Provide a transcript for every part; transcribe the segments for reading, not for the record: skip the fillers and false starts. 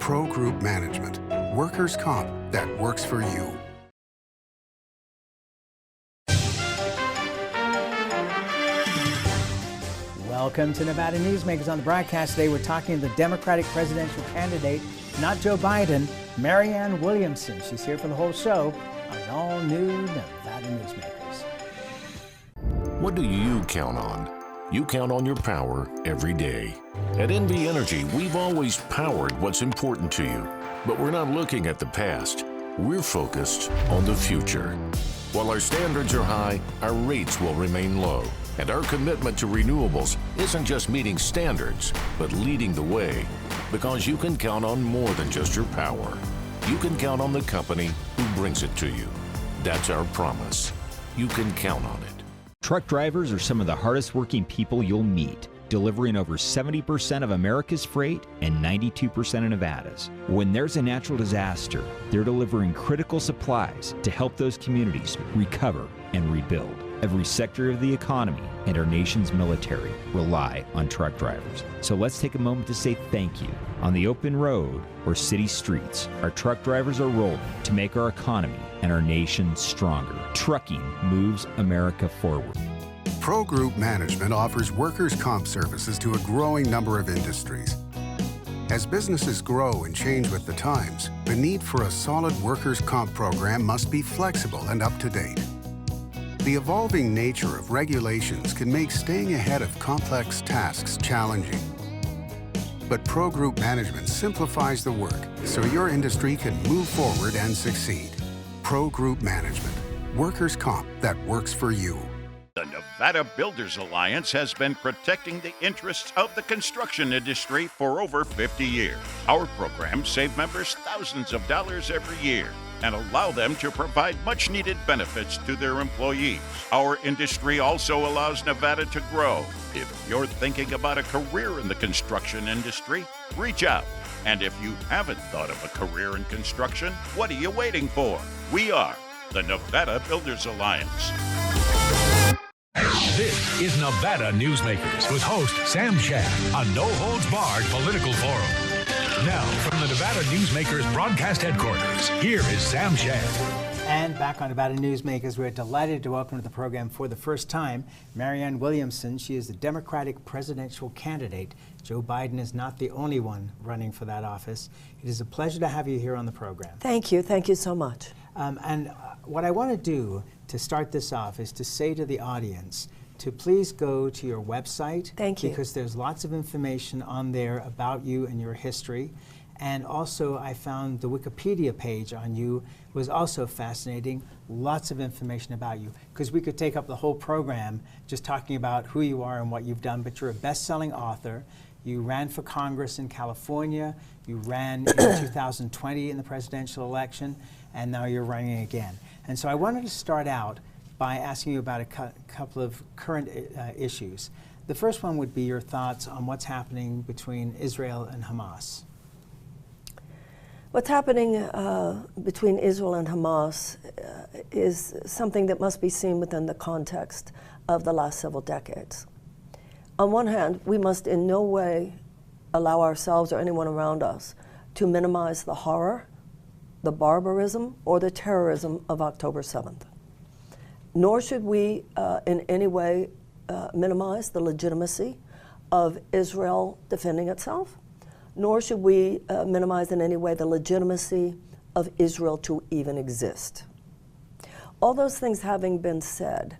Pro Group Management. Workers' comp that works for you. Welcome to Nevada Newsmakers. On the broadcast today, we're talking to the Democratic presidential candidate, not Joe Biden, Marianne Williamson. She's here for the whole show on an all-new Nevada Newsmakers. What do you count on? You count on your power every day. At NV Energy, we've always powered what's important to you, but we're not looking at the past. We're focused on the future. While our standards are high, our rates will remain low. And our commitment to renewables isn't just meeting standards, but leading the way. Because you can count on more than just your power. You can count on the company who brings it to you. That's our promise. You can count on it. Truck drivers are some of the hardest working people you'll meet, delivering over 70% of America's freight and 92% of Nevada's. When there's a natural disaster, they're delivering critical supplies to help those communities recover and rebuild. Every sector of the economy and our nation's military rely on truck drivers. So let's take a moment to say thank you. On the open road or city streets, our truck drivers are rolling to make our economy and our nation stronger. Trucking moves America forward. Pro Group Management offers workers' comp services to a growing number of industries. As businesses grow and change with the times, the need for a solid workers' comp program must be flexible and up to date. The evolving nature of regulations can make staying ahead of complex tasks challenging. But Pro Group Management simplifies the work so your industry can move forward and succeed. Pro Group Management. Workers' comp that works for you. The Nevada Builders Alliance has been protecting the interests of the construction industry for over 50 years. Our programs save members thousands of dollars every year and allow them to provide much-needed benefits to their employees. Our industry also allows Nevada to grow. If you're thinking about a career in the construction industry, reach out. And if you haven't thought of a career in construction, what are you waiting for? We are the Nevada Builders Alliance. This is Nevada Newsmakers with host Sam Shad, a no-holds-barred political forum. Now, from the Nevada Newsmakers broadcast headquarters, here is Sam Shad. And back on Nevada Newsmakers, we're delighted to welcome to the program for the first time Marianne Williamson. She is the Democratic presidential candidate. Joe Biden is not the only one running for that office. It is a pleasure to have you here on the program. Thank you. Thank you so much. What I want to do to start this off is to say to the audience to please go to your website. Thank you. Because there's lots of information on there about you and your history. And also I found the Wikipedia page on you was also fascinating. Lots of information about you. Because we could take up the whole program just talking about who you are and what you've done, but you're a best-selling author. You ran for Congress in California. You ran in 2020 in the presidential election, and now you're running again. And so I wanted to start out by asking you about a couple of current issues. The first one would be your thoughts on what's happening between Israel and Hamas. What's happening between Israel and Hamas is something that must be seen within the context of the last several decades. On one hand, we must in no way allow ourselves or anyone around us to minimize the horror, the barbarism, or the terrorism of October 7th. Nor should we in any way minimize the legitimacy of Israel defending itself, nor should we minimize in any way the legitimacy of Israel to even exist. All those things having been said,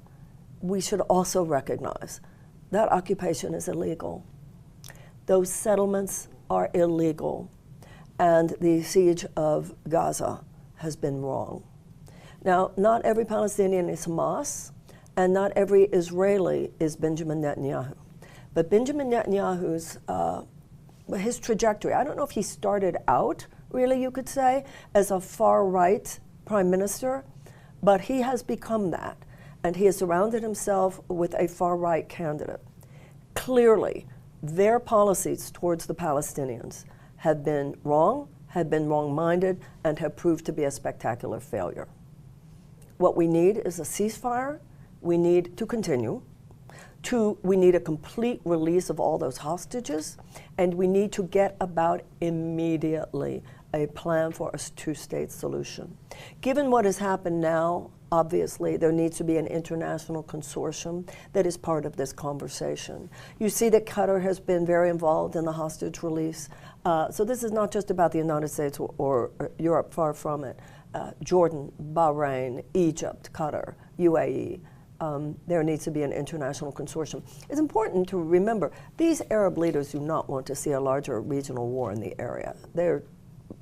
we should also recognize that occupation is illegal. Those settlements are illegal, and the siege of Gaza has been wrong. Now, not every Palestinian is Hamas, and not every Israeli is Benjamin Netanyahu. But Benjamin Netanyahu's his trajectory, I don't know if he started out, really, you could say, as a far-right prime minister, but he has become that, and he has surrounded himself with a far-right candidate. Clearly, their policies towards the Palestinians have been wrong-minded, and have proved to be a spectacular failure. What we need is a ceasefire. We need to continue We need a complete release of all those hostages, and we need to get about immediately a plan for a two-state solution. Given what has happened now, obviously, there needs to be an international consortium that is part of this conversation. You see that Qatar has been very involved in the hostage release. So this is not just about the United States or Europe, far from it. Jordan, Bahrain, Egypt, Qatar, UAE. There needs to be an international consortium. It's important to remember, these Arab leaders do not want to see a larger regional war in the area. They're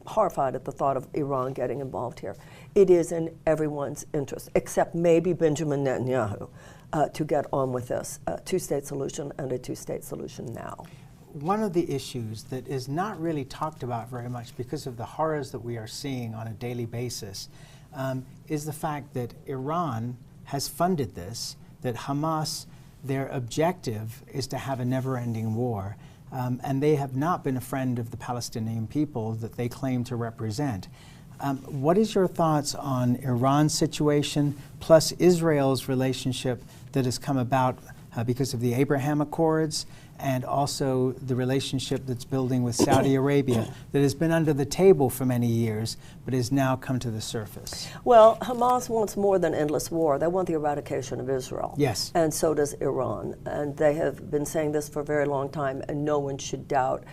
horrified at the thought of Iran getting involved here. It is in everyone's interest, except maybe Benjamin Netanyahu, to get on with this two-state solution, and a two-state solution now. One of the issues that is not really talked about very much because of the horrors that we are seeing on a daily basis is the fact that Iran has funded this, that Hamas, their objective is to have a never-ending war. And they have not been a friend of the Palestinian people that they claim to represent. What is your thoughts on Iran's situation, plus Israel's relationship that has come about because of the Abraham Accords, and also the relationship that's building with Saudi Arabia that has been under the table for many years, but has now come to the surface? Well, Hamas wants more than endless war. They want the eradication of Israel. Yes. And so does Iran. And they have been saying this for a very long time, and no one should doubt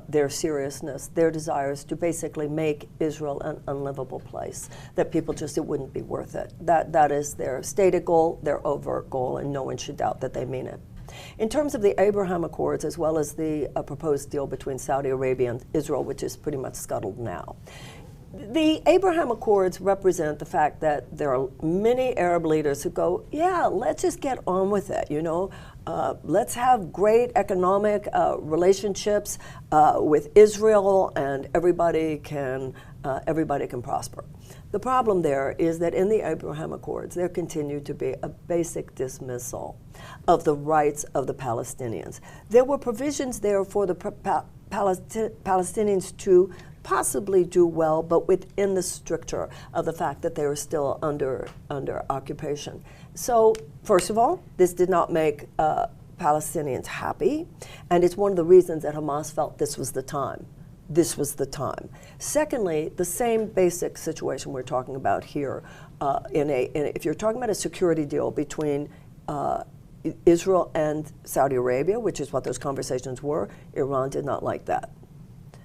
their seriousness, their desires to basically make Israel an unlivable place, that people just, it wouldn't be worth it. That is their stated goal, their overt goal, and no one should doubt that they mean it. In terms of the Abraham Accords, as well as the proposed deal between Saudi Arabia and Israel, which is pretty much scuttled now, the Abraham Accords represent the fact that there are many Arab leaders who go, yeah, let's just get on with it, you know. Let's have great economic relationships with Israel, and everybody can prosper. The problem there is that in the Abraham Accords, there continued to be a basic dismissal of the rights of the Palestinians. There were provisions there for the Palestinians to possibly do well, but within the stricture of the fact that they were still under occupation. So, first of all, this did not make Palestinians happy, and it's one of the reasons that Hamas felt this was the time. This was the time. Secondly, the same basic situation we're talking about here, if you're talking about a security deal between Israel and Saudi Arabia, which is what those conversations were, Iran did not like that.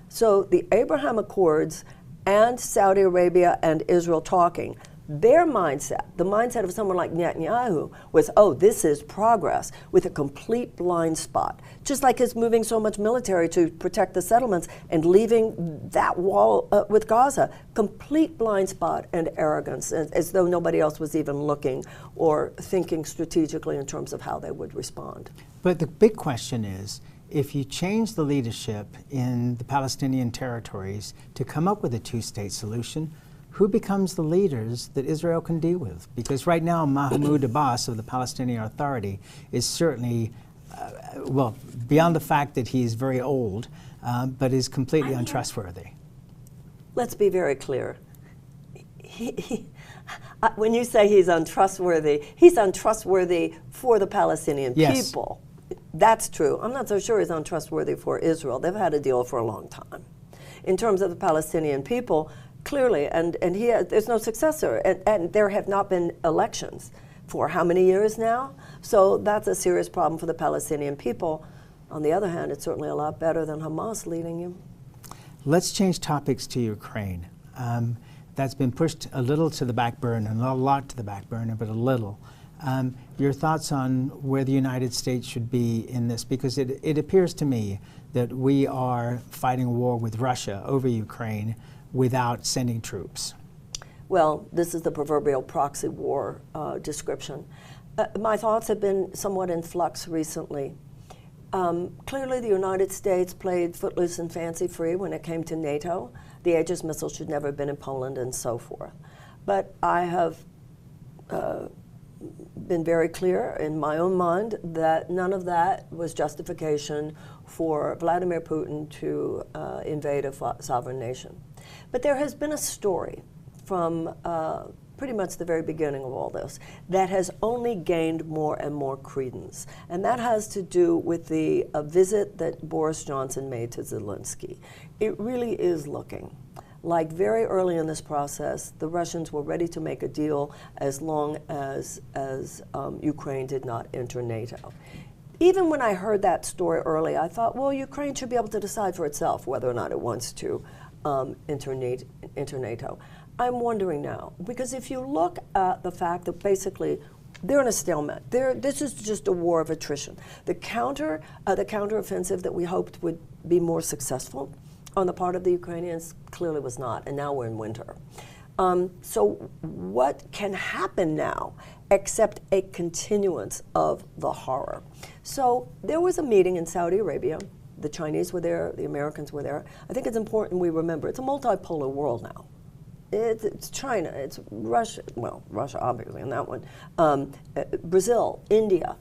So the Abraham Accords and Saudi Arabia and Israel talking, their mindset, the mindset of someone like Netanyahu, was, oh, this is progress, with a complete blind spot. Just like his moving so much military to protect the settlements and leaving that wall with Gaza. Complete blind spot and arrogance, as though nobody else was even looking or thinking strategically in terms of how they would respond. But the big question is, if you change the leadership in the Palestinian territories to come up with a two-state solution, who becomes the leaders that Israel can deal with? Because right now, Mahmoud Abbas of the Palestinian Authority is certainly, well, beyond the fact that he's very old, but is completely untrustworthy. Let's be very clear. When you say he's untrustworthy for the Palestinian people. That's true. I'm not so sure he's untrustworthy for Israel. They've had a deal for a long time. In terms of the Palestinian people, clearly, and there's no successor, and there have not been elections for how many years now? So that's a serious problem for the Palestinian people. On the other hand, it's certainly a lot better than Hamas leading you. Let's change topics to Ukraine. That's been pushed a little to the back burner, not a lot to the back burner, but a little. Your thoughts on where the United States should be in this, because it appears to me that we are fighting a war with Russia over Ukraine without sending troops. Well, this is the proverbial proxy war description. My thoughts have been somewhat in flux recently. Clearly, the United States played footloose and fancy-free when it came to NATO. The Aegis missile should never have been in Poland and so forth. But I have been very clear in my own mind that none of that was justification for Vladimir Putin to invade a sovereign nation. But there has been a story from pretty much the very beginning of all this, that has only gained more and more credence. And that has to do with the visit that Boris Johnson made to Zelensky. It really is looking like very early in this process, the Russians were ready to make a deal as long as Ukraine did not enter NATO. Even when I heard that story early, I thought, well, Ukraine should be able to decide for itself whether or not it wants to enter NATO. I'm wondering now, because if you look at the fact that basically they're in a stalemate. This is just a war of attrition. The counteroffensive that we hoped would be more successful on the part of the Ukrainians clearly was not, and now we're in winter. So what can happen now except a continuance of the horror? So there was a meeting in Saudi Arabia. The Chinese were there, the Americans were there. I think it's important we remember it's a multipolar world now. It's China, it's Russia, well, Russia obviously in that one, Brazil, India.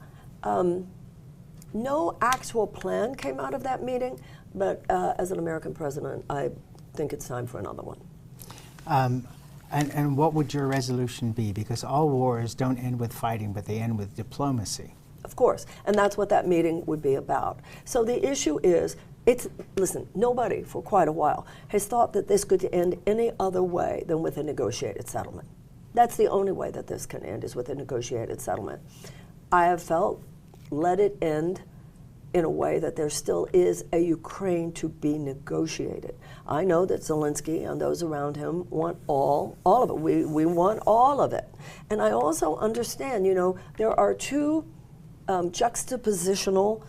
No actual plan came out of that meeting, but as an American president, I think it's time for another one. And what would your resolution be? Because all wars don't end with fighting, but they end with diplomacy. Of course, and that's what that meeting would be about. So the issue is, listen, nobody for quite a while has thought that this could end any other way than with a negotiated settlement. That's the only way that this can end, is with a negotiated settlement. I have felt, let it end in a way that there still is a Ukraine to be negotiated. I know that Zelensky and those around him want all of it. We want all of it. And I also understand, there are two juxtapositional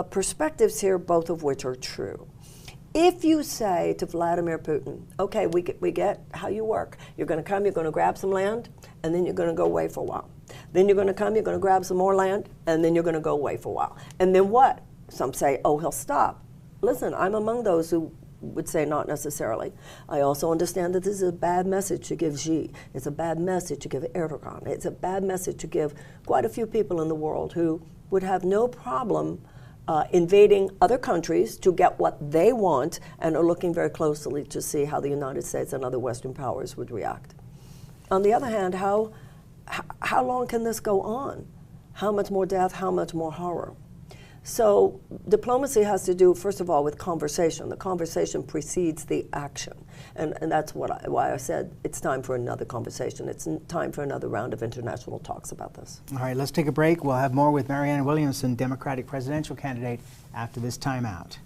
perspectives here, both of which are true. If you say to Vladimir Putin, okay, we get how you work. You're going to come, you're going to grab some land, and then you're going to go away for a while. Then you're going to come, you're going to grab some more land, and then you're going to go away for a while. And then what? Some say, oh, he'll stop. Listen, I'm among those who would say not necessarily. I also understand that this is a bad message to give Xi. It's a bad message to give Erdogan. It's a bad message to give quite a few people in the world who would have no problem invading other countries to get what they want and are looking very closely to see how the United States and other Western powers would react. On the other hand, how long can this go on? How much more death, how much more horror? So diplomacy has to do, first of all, with conversation. The conversation precedes the action. And that's why I said it's time for another conversation. It's time for another round of international talks about this. All right, let's take a break. We'll have more with Marianne Williamson, Democratic presidential candidate, after this timeout.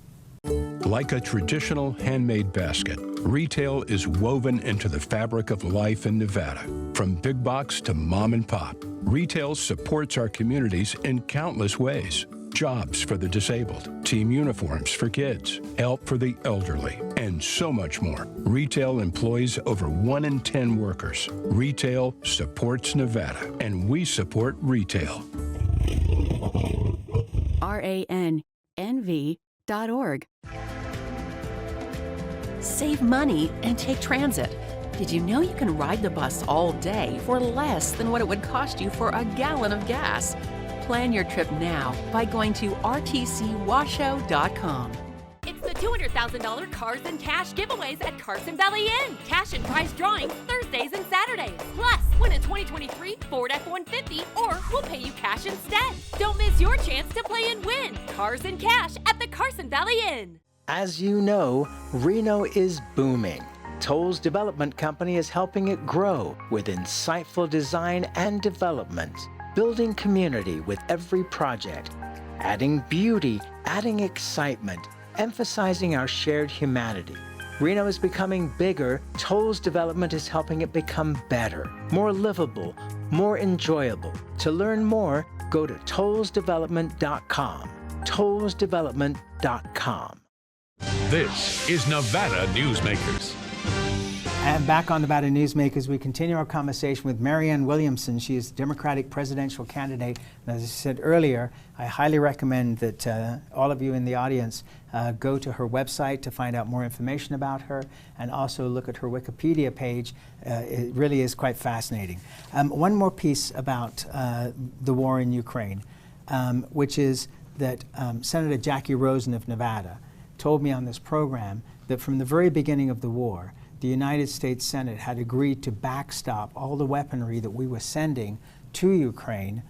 Like a traditional handmade basket, retail is woven into the fabric of life in Nevada. From big box to mom and pop, retail supports our communities in countless ways. Jobs for the disabled, team uniforms for kids, help for the elderly, and so much more. Retail employs over 1 in 10 workers. Retail supports Nevada, and we support retail. RANNV.org. Save money and take transit. Did you know you can ride the bus all day for less than what it would cost you for a gallon of gas? Plan your trip now by going to rtcwashoe.com. It's the $200,000 Cars and Cash giveaways at Carson Valley Inn. Cash and prize drawings Thursdays and Saturdays. Plus, win a 2023 Ford F-150 or we'll pay you cash instead. Don't miss your chance to play and win. Cars and Cash at the Carson Valley Inn. As you know, Reno is booming. Toll's development company is helping it grow with insightful design and development, building community with every project, adding beauty, adding excitement, emphasizing our shared humanity. Reno is becoming bigger. Toll's development is helping it become better, more livable, more enjoyable. To learn more, go to tollsdevelopment.com. tollsdevelopment.com. This is Nevada Newsmakers. And back on Nevada Newsmakers, we continue our conversation with Marianne Williamson. She is Democratic presidential candidate. And as I said earlier, I highly recommend that all of you in the audience go to her website to find out more information about her and also look at her Wikipedia page. It really is quite fascinating. One more piece about the war in Ukraine, which is that Senator Jackie Rosen of Nevada told me on this program that from the very beginning of the war, the United States Senate had agreed to backstop all the weaponry that we were sending to Ukraine.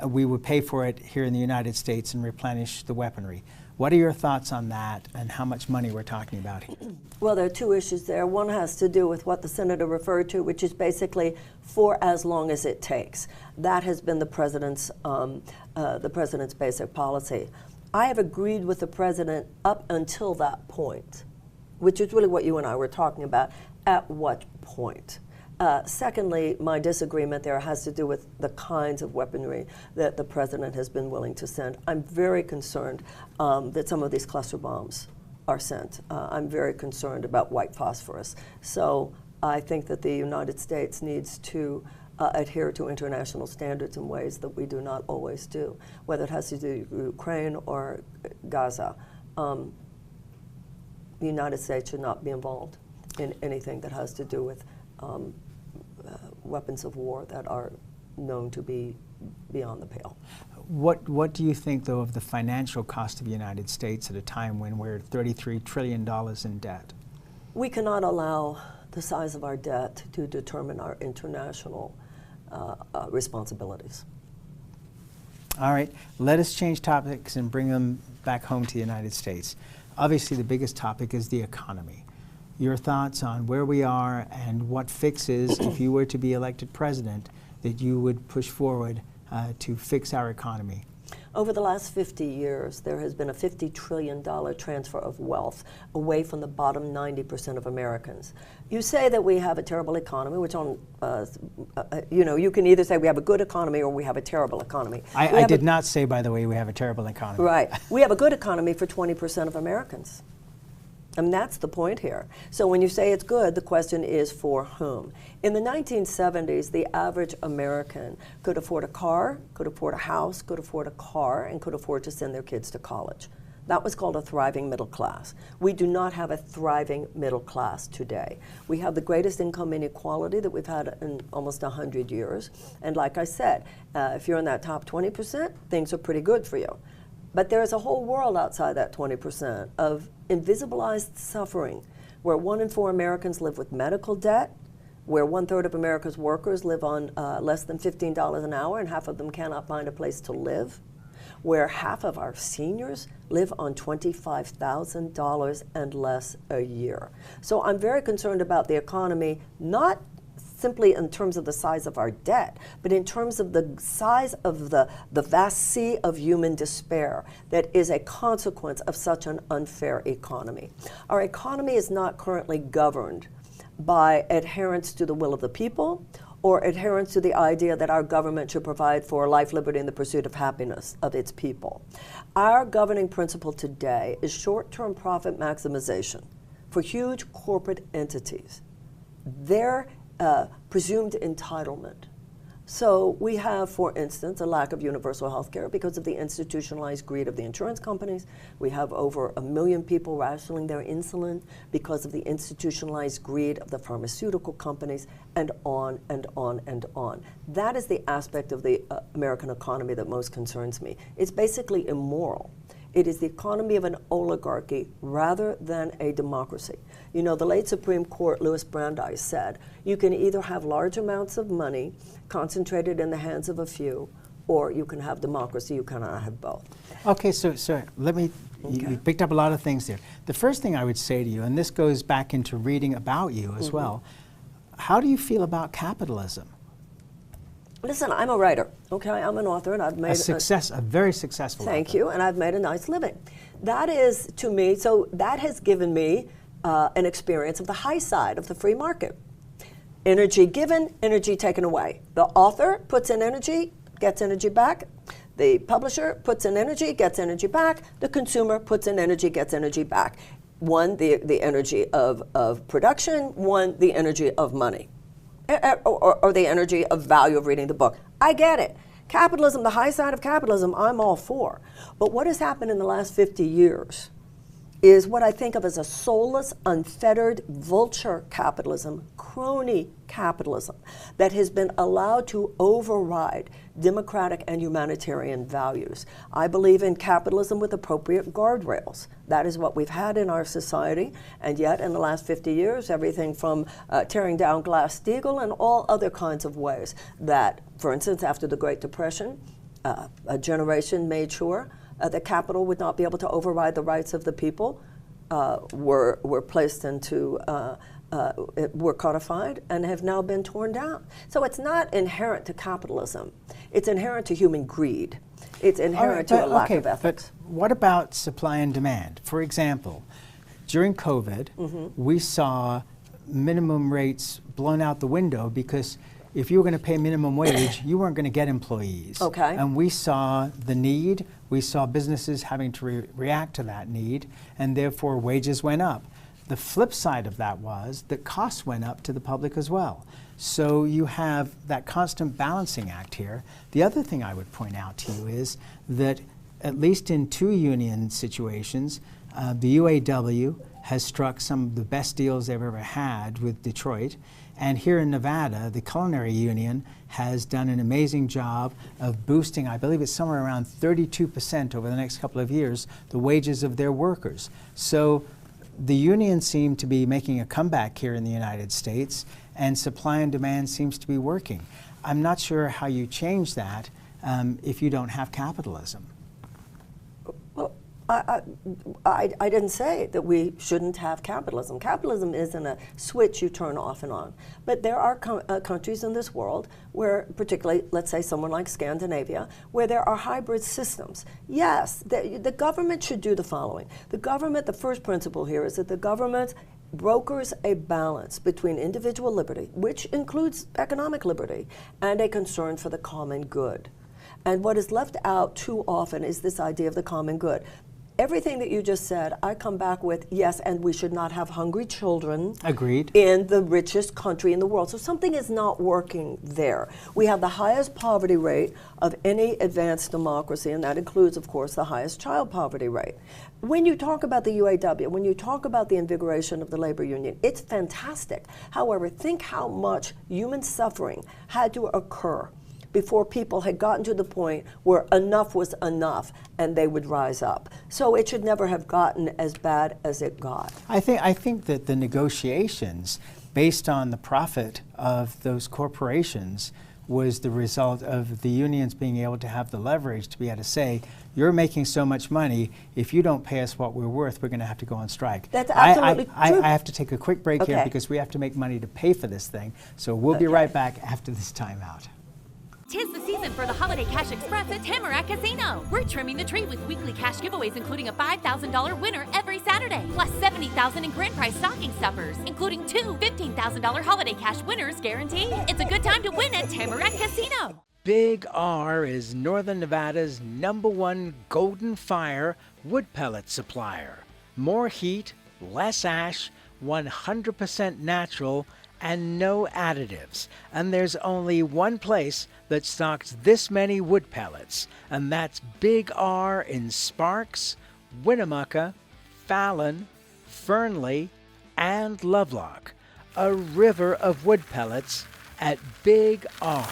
We would pay for it here in the United States and replenish the weaponry. What are your thoughts on that and how much money we're talking about here? Well, there are two issues there. One has to do with what the senator referred to, which is basically for as long as it takes. That has been the president's basic policy. I have agreed with the president up until that point, which is really what you and I were talking about. At what point? Secondly, my disagreement there has to do with the kinds of weaponry that the president has been willing to send. I'm very concerned that some of these cluster bombs are sent. I'm very concerned about white phosphorus. So I think that the United States needs to adhere to international standards in ways that we do not always do, whether it has to do with Ukraine or Gaza. The United States should not be involved in anything that has to do with weapons of war that are known to be beyond the pale. What do you think, though, of the financial cost of the United States at a time when we're $33 trillion in debt? We cannot allow the size of our debt to determine our international responsibilities. All right, let us change topics and bring them back home to the United States. Obviously, the biggest topic is the economy. Your thoughts on where we are and what fixes, if you were to be elected president, that you would push forward to fix our economy? Over the last 50 years, there has been a $50 trillion transfer of wealth away from the bottom 90% of Americans. You say that we have a terrible economy, which you can either say we have a good economy or we have a terrible economy. I did not say, by the way, we have a terrible economy. Right. We have a good economy for 20% of Americans. I mean, that's the point here. So when you say it's good, the question is for whom? In the 1970s, the average American could afford a car, could afford a house, could afford a car, and could afford to send their kids to college. That was called a thriving middle class. We do not have a thriving middle class today. We have the greatest income inequality that we've had in almost 100 years. And like I said, if you're in that top 20%, things are pretty good for you. But there's a whole world outside that 20% of invisibilized suffering, where 1 in 4 Americans live with medical debt, where 1/3 of America's workers live on less than $15 an hour and half of them cannot find a place to live, where half of our seniors live on $25,000 and less a year. So I'm very concerned about the economy, not simply in terms of the size of our debt, but in terms of the size of the vast sea of human despair that is a consequence of such an unfair economy. Our economy is not currently governed by adherence to the will of the people or adherence to the idea that our government should provide for life, liberty, and the pursuit of happiness of its people. Our governing principle today is short-term profit maximization for huge corporate entities. Their presumed entitlement. So we have, for instance, a lack of universal health care because of the institutionalized greed of the insurance companies. We have over 1 million people rationing their insulin because of the institutionalized greed of the pharmaceutical companies, and on and on and on. That is the aspect of the American economy that most concerns me. It's basically immoral. It is the economy of an oligarchy rather than a democracy. You know, the late Supreme Court, Louis Brandeis, said, you can either have large amounts of money concentrated in the hands of a few, or you can have democracy. You cannot have both. Okay, so let me, you picked up a lot of things there. The first thing I would say to you, and this goes back into reading about you as well, how do you feel about capitalism? Listen, I'm a writer, okay? I'm an author, and I've made a very successful Thank author. you, and I've made a nice living. That is, to me, so that has given me an experience of the high side of the free market. Energy given, energy taken away. The author puts in energy, gets energy back. The publisher puts in energy, gets energy back. The consumer puts in energy, gets energy back. One, the energy of production. One, the energy of money. Or the energy of value of reading the book. I get it. Capitalism, the high side of capitalism, I'm all for. But what has happened in the last 50 years is what I think of as a soulless, unfettered vulture capitalism, crony capitalism, that has been allowed to override democratic and humanitarian values. I believe in capitalism with appropriate guardrails. That is what we've had in our society, and yet in the last 50 years, everything from tearing down Glass-Steagall and all other kinds of ways that, for instance, after the Great Depression, a generation made sure that capital would not be able to override the rights of the people, were placed into, were codified and have now been torn down. So it's not inherent to capitalism. It's inherent to human greed. It's inherent to a lack of ethics. But what about supply and demand? For example, during COVID, we saw minimum rates blown out the window because if you were going to pay minimum wage, you weren't going to get employees. Okay. And we saw the need, we saw businesses having to react to that need, and therefore wages went up. The flip side of that was that costs went up to the public as well. So you have that constant balancing act here. The other thing I would point out to you is that at least in 2 union situations, the UAW has struck some of the best deals they've ever had with Detroit. And here in Nevada, the Culinary Union has done an amazing job of boosting, I believe it's somewhere around 32% over the next couple of years, the wages of their workers. So the unions seem to be making a comeback here in the United States, and supply and demand seems to be working. I'm not sure how you change that if you don't have capitalism. Well, I didn't say that we shouldn't have capitalism. Capitalism isn't a switch you turn off and on. But there are countries in this world where, particularly, let's say someone like Scandinavia, where there are hybrid systems. Yes, the government should do the following. The government, the first principle here is that the government brokers a balance between individual liberty, which includes economic liberty, and a concern for the common good. And what is left out too often is this idea of the common good. Everything that you just said, I come back with, yes, and we should not have hungry children. Agreed. In the richest country in the world. So something is not working there. We have the highest poverty rate of any advanced democracy, and that includes, of course, the highest child poverty rate. When you talk about the UAW, when you talk about the invigoration of the labor union, it's fantastic. However, think how much human suffering had to occur before people had gotten to the point where enough was enough and they would rise up. So it should never have gotten as bad as it got. I think that the negotiations based on the profit of those corporations was the result of the unions being able to have the leverage to be able to say, you're making so much money, if you don't pay us what we're worth, we're going to have to go on strike. That's absolutely true. I have to take a quick break here because we have to make money to pay for this thing. So we'll be right back after this timeout. 'Tis the season for the Holiday Cash Express at Tamarack Casino. We're trimming the tree with weekly cash giveaways, including a $5,000 winner every Saturday, plus $70,000 in grand prize stocking stuffers, including 2 $15,000 Holiday Cash winners guaranteed. It's a good time to win at Tamarack Casino. Big R is Northern Nevada's #1 Golden Fire wood pellet supplier. More heat, less ash, 100% natural, and no additives. And there's only one place that stocks this many wood pellets, and that's Big R in Sparks, Winnemucca, Fallon, Fernley, and Lovelock. A river of wood pellets at Big R.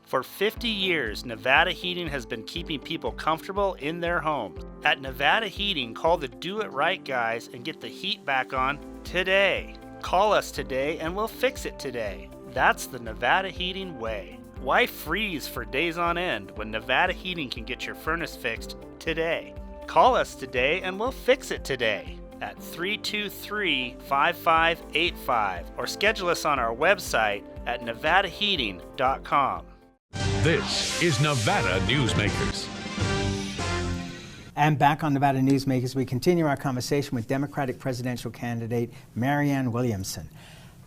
For 50 years, Nevada Heating has been keeping people comfortable in their homes. At Nevada Heating, call the Do It Right guys and get the heat back on today. Call us today and we'll fix it today. That's the Nevada Heating way. Why freeze for days on end when Nevada Heating can get your furnace fixed today? Call us today and we'll fix it today at 323-5585 or schedule us on our website at nevadaheating.com. This is Nevada Newsmakers. And back on Nevada Newsmakers, we continue our conversation with Democratic presidential candidate Marianne Williamson.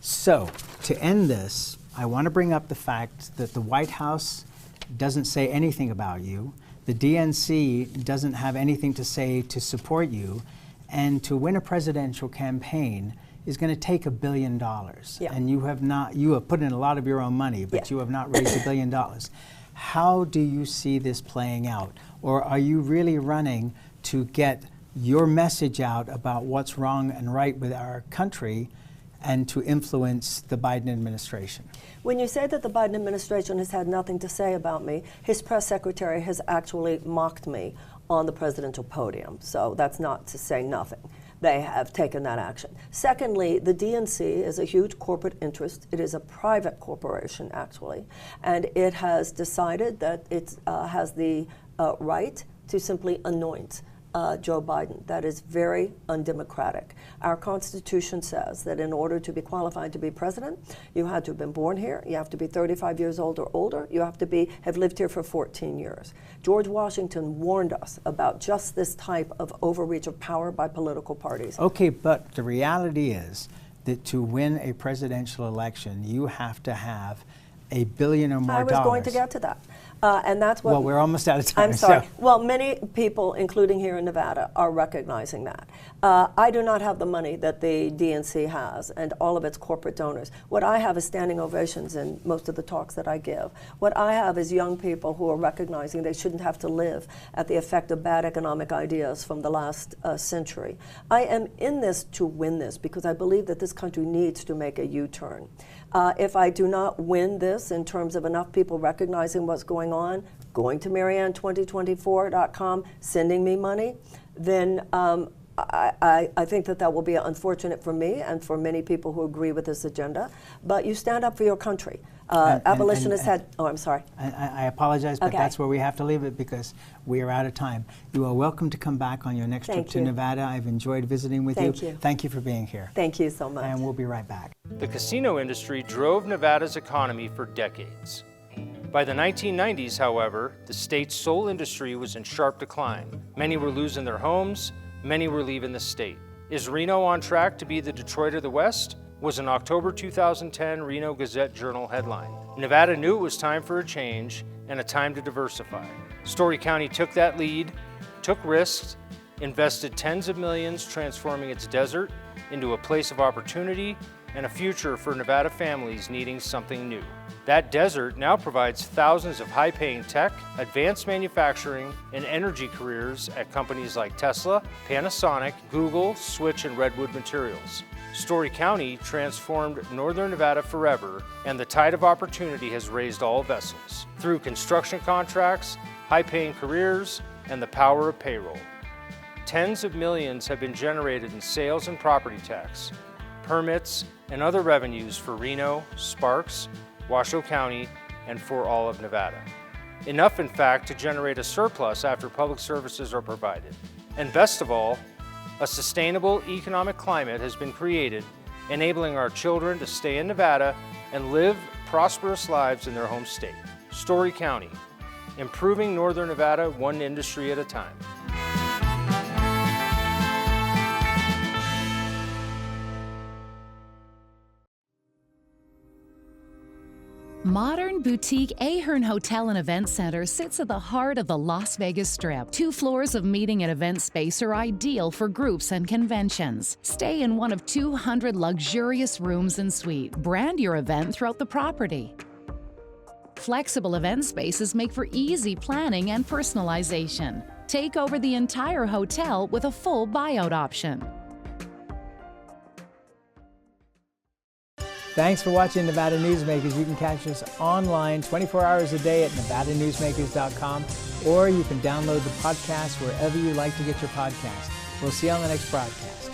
So, to end this, I want to bring up the fact that the White House doesn't say anything about you, the DNC doesn't have anything to say to support you, and to win a presidential campaign is going to take $1 billion. Yeah. And you have put in a lot of your own money, but you have not raised $1 billion. How do you see this playing out? Or are you really running to get your message out about what's wrong and right with our country and to influence the Biden administration. When you say that the Biden administration has had nothing to say about me, his press secretary has actually mocked me on the presidential podium. So that's not to say nothing. They have taken that action. Secondly, the DNC is a huge corporate interest. It is a private corporation, actually, and it has decided that it has the right to simply anoint Joe Biden. That is very undemocratic. Our Constitution says that in order to be qualified to be president, you had to have been born here, you have to be 35 years old or older, you have to have lived here for 14 years. George Washington warned us about just this type of overreach of power by political parties. Okay, but the reality is that to win a presidential election, you have to have $1 billion or more. I was going to get to that. And that's what. Well, we're almost out of time. I'm sorry. So. Well, many people, including here in Nevada, are recognizing that. I do not have the money that the DNC has and all of its corporate donors. What I have is standing ovations in most of the talks that I give. What I have is young people who are recognizing they shouldn't have to live at the effect of bad economic ideas from the last century. I am in this to win this because I believe that this country needs to make a U-turn. If I do not win this in terms of enough people recognizing what's going on, going to Marianne2024.com, sending me money, then I think that will be unfortunate for me and for many people who agree with this agenda. But you stand up for your country. Abolitionists had, oh, I'm sorry. I apologize, but okay. That's where we have to leave it because we are out of time. You are welcome to come back on your next trip to Nevada. I've enjoyed visiting with you. Thank you for being here. Thank you so much. And we'll be right back. The casino industry drove Nevada's economy for decades. By the 1990s, however, the state's sole industry was in sharp decline. Many were losing their homes, many were leaving the state. Is Reno on track to be the Detroit of the West? Was an October 2010 Reno Gazette-Journal headline. Nevada knew it was time for a change and a time to diversify. Story County took that lead, took risks, invested tens of millions transforming its desert into a place of opportunity and a future for Nevada families needing something new. That desert now provides thousands of high-paying tech, advanced manufacturing, and energy careers at companies like Tesla, Panasonic, Google, Switch, and Redwood Materials. Story County transformed Northern Nevada forever, and the tide of opportunity has raised all vessels through construction contracts, high-paying careers, and the power of payroll. Tens of millions have been generated in sales and property tax, permits, and other revenues for Reno, Sparks, Washoe County, and for all of Nevada. Enough, in fact, to generate a surplus after public services are provided. And best of all, a sustainable economic climate has been created, enabling our children to stay in Nevada and live prosperous lives in their home state. Story County, improving Northern Nevada one industry at a time. Modern boutique Ahern Hotel and Event Center sits at the heart of the Las Vegas Strip. 2 floors of meeting and event space are ideal for groups and conventions. Stay in one of 200 luxurious rooms and suites. Brand your event throughout the property. Flexible event spaces make for easy planning and personalization. Take over the entire hotel with a full buyout option. Thanks for watching Nevada Newsmakers. You can catch us online 24 hours a day at nevadanewsmakers.com, or you can download the podcast wherever you like to get your podcast. We'll see you on the next broadcast.